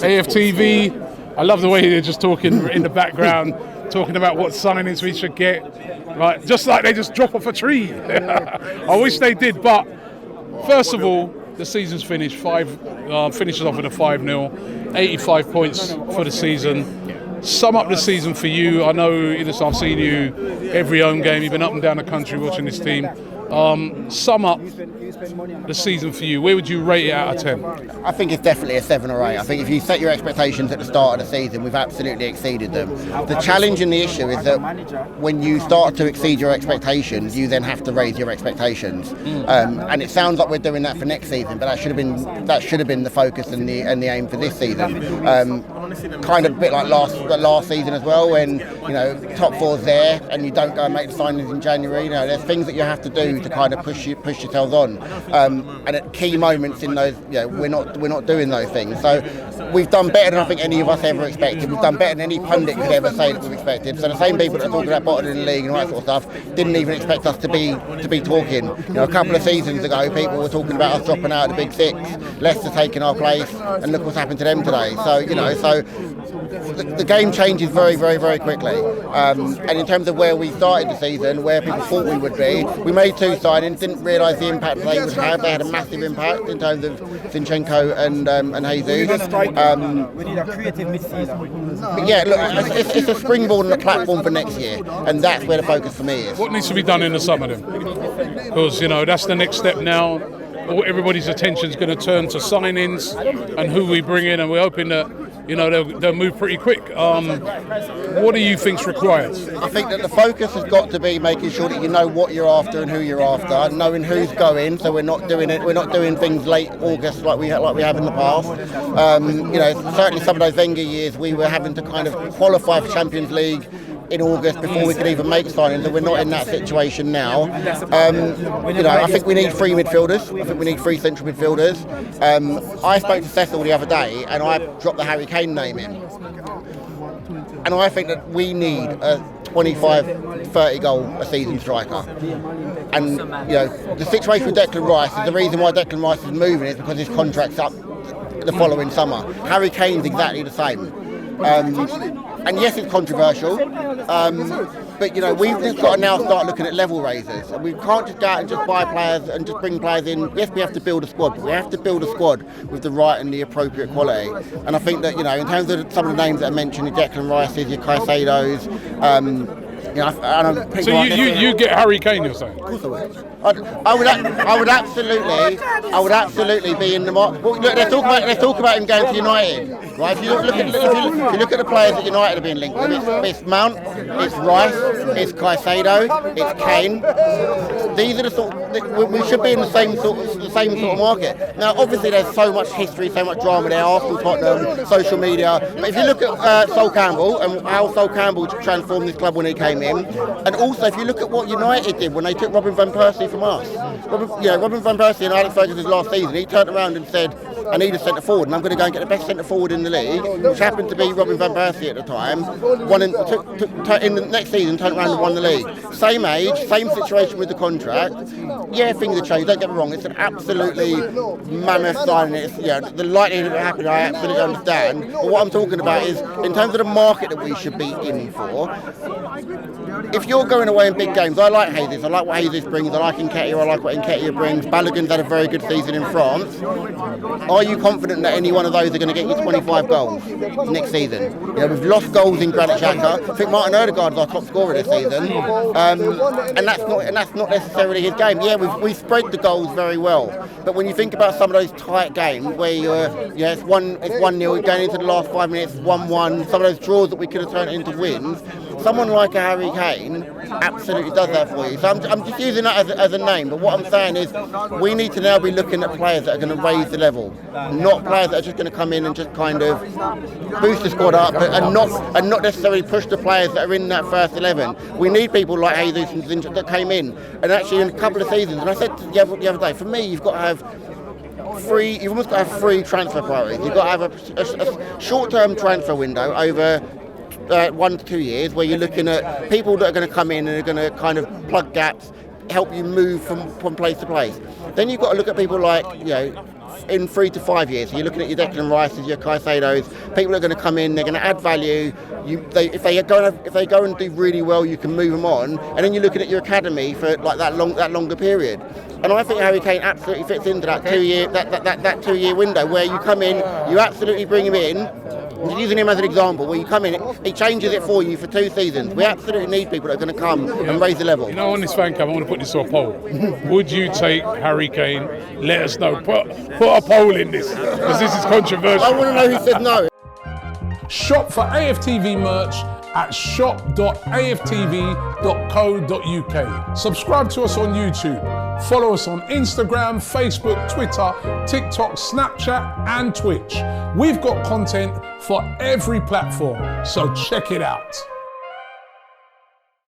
AFTV, I love the way they're just talking in the background, talking about what signings we should get, right? Just like they just drop off a tree. I wish they did, but first of all, the season's finished. Finishes off with a 5-0, 85 points for the season. Sum up the season for you. I know I've seen you every home game. You've been up and down the country watching this team. Sum up the season for you. Where would you rate it out of 10? I think it's definitely a 7 or 8. I think if you set your expectations at the start of the season, we've absolutely exceeded them. The challenge and the issue is that when you start to exceed your expectations, you then have to raise your expectations. And it sounds like we're doing that for next season, but that should have been the focus and the aim for this season. Kind of a bit like last season as well, when top four's there and you don't go and make the signings in January. There's things that you have to do to kind of push yourselves on. And at key moments in those, we're not doing those things. So we've done better than I think any of us ever expected. We've done better than any pundit could ever say that we've expected. So the same people that are talking about bottom of the league and all that sort of stuff didn't even expect us to be talking. A couple of seasons ago, people were talking about us dropping out of the Big Six, Leicester taking our place, and look what's happened to them today. So the game changes very, very, very quickly. And in terms of where we started the season, where people thought we would be, we made 2 signings, didn't realise the impact they would have. They had a massive impact in terms of Zinchenko and Jesus. We need a creative midfielder. But yeah, look, it's a springboard and a platform for next year, and that's where the focus for me is. What needs to be done in the summer then? Because that's the next step now. Everybody's attention is going to turn to signings and who we bring in, and we're hoping that they'll move pretty quick. What do you think's required? I think that the focus has got to be making sure that you know what you're after and who you're after, knowing who's going. So we're not doing things late August like we have in the past. Certainly some of those Wenger years we were having to kind of qualify for Champions League in August before we could even make signings, and we're not in that situation now. I think we need 3 midfielders. I think we need 3 central midfielders. I spoke to Cecil the other day and I dropped the Harry Kane name in. And I think that we need a 25, 30 goal a season striker. And the situation with Declan Rice is the reason why Declan Rice is moving is because his contract's up the following summer. Harry Kane's exactly the same. And yes, it's controversial, but we've got to now start looking at level raisers. And we can't just go out and just buy players and just bring players in. Yes, we have to build a squad, but we have to build a squad with the right and the appropriate quality. And I think that in terms of some of the names that I mentioned, your Declan Rice's, your Caicedo's. So you get Harry Kane, you're saying? Of course I would. I would absolutely be in the market. Well, look, let's talk about him going to United, right? If you look at the players that United are being linked with, it's Mount, it's Rice, it's Caicedo, it's Kane. These are the sort. We should be in the same sort of market. Now, obviously, there's so much history, so much drama there. Arsenal, Tottenham, social media. But if you look at Sol Campbell and how Sol Campbell transformed this club when he came in, and also if you look at what United did when they took Robin van Persie from us. Robin van Persie in Alex Ferguson's last season, he turned around and said, I need a centre forward and I'm going to go and get the best centre forward in the league, which happened to be Robin van Persie at the time. In the next season, turned around and won the league. Same age, same situation with the contract. Yeah, things have changed, don't get me wrong, it's an absolutely mammoth signing. It's, the likelihood of it happening, I absolutely understand. But what I'm talking about is, in terms of the market that we should be in for, if you're going away in big games, I like Jesus, I like what Jesus brings, I like Nketiah, I like what Nketiah brings. Balogun's had a very good season in France. Are you confident that any one of those are going to get you 25 goals next season? We've lost goals in Granit Xhaka. I think Martin Odegaard is our top scorer this season, and that's not necessarily his game. Yeah, we spread the goals very well, but when you think about some of those tight games where it's 1-0 going into the last 5 minutes, 1-1, some of those draws that we could have turned into wins, someone like a Harry Kane absolutely does that for you. So I'm just using that as a name, but what I'm saying is we need to now be looking at players that are going to raise the level, not players that are just going to come in and just kind of boost the squad up and not necessarily push the players that are in that first 11. We need people like Jesus and Zinchenko that came in, and actually in a couple of seasons, and I said the other day, for me, you've got to have you've almost got to have 3 transfer priorities. You've got to have a short-term transfer window over 1 to 2 years, where you're looking at people that are going to come in and are going to kind of plug gaps, help you move from place to place. Then you've got to look at people like in 3 to 5 years. So you're looking at your Declan Rices, your Caicedos, people are going to come in, they're going to add value. If they go and do really well, you can move them on, and then you're looking at your academy for like that longer period. And I think Harry Kane absolutely fits into that 2 year window where you come in, you absolutely bring him in. I'm using him as an example, where you come in, he changes it for you for 2 seasons. We absolutely need people that are going to come and raise the level. You know, on this fan cam, I want to put this to a poll. Would you take Harry Kane? Let us know. Put a poll in this, because this is controversial. I want to know who said no. Shop for AFTV merch at shop.aftv.co.uk. Subscribe to us on YouTube. Follow us on Instagram, Facebook, Twitter, TikTok, Snapchat and Twitch. We've got content for every platform, so check it out.